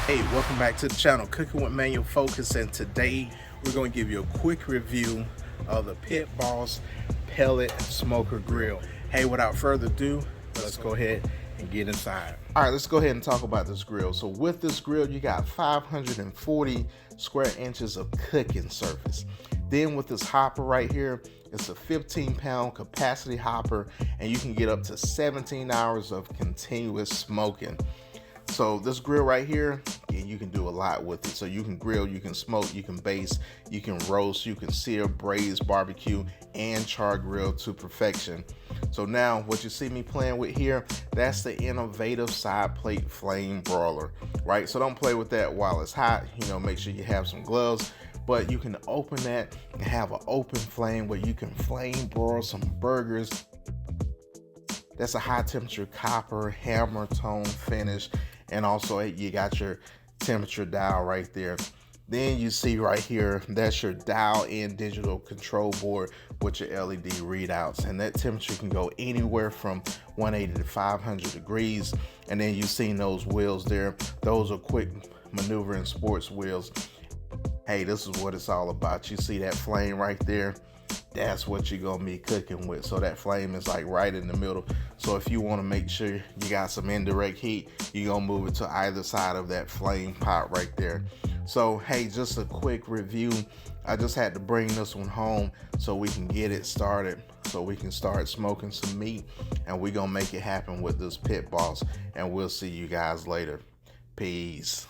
Hey, welcome back to the channel, Cooking with Manual Focus, and today we're going to give you a quick review of the Pit Boss Pellet Smoker Grill. Hey, without further ado, let's go ahead and get inside. All right, let's go ahead and talk about this grill. So with this grill, you got 540 square inches of cooking surface. Then with this hopper right here, it's a 15-pound capacity hopper, and you can get up to 17 hours of continuous smoking. So this grill right here, you can do a lot with it. So you can grill, you can smoke, you can baste, you can roast, you can sear, braise, barbecue, and char grill to perfection. So now what you see me playing with here, that's the innovative side plate flame broiler, right? So don't play with that while it's hot. Make sure you have some gloves, but you can open that and have an open flame where you can flame broil some burgers. That's a high temperature copper hammer tone finish, and also you got your temperature dial right there. Then you see right here, that's your dial in digital control board with your LED readouts, and that temperature can go anywhere from 180 to 500 degrees. And then you've seen those wheels there, those are quick maneuvering sports wheels. Hey, this is what it's all about. You see that flame right there? That's what you're gonna be cooking with. So that flame is like right in the middle. So if you want to make sure you got some indirect heat, you're gonna move it to either side of that flame pot right there. So hey, just a quick review. I just had to bring this one home so we can get it started, so we can start smoking some meat, and we're gonna make it happen with this Pit Boss, and we'll see you guys later. Peace.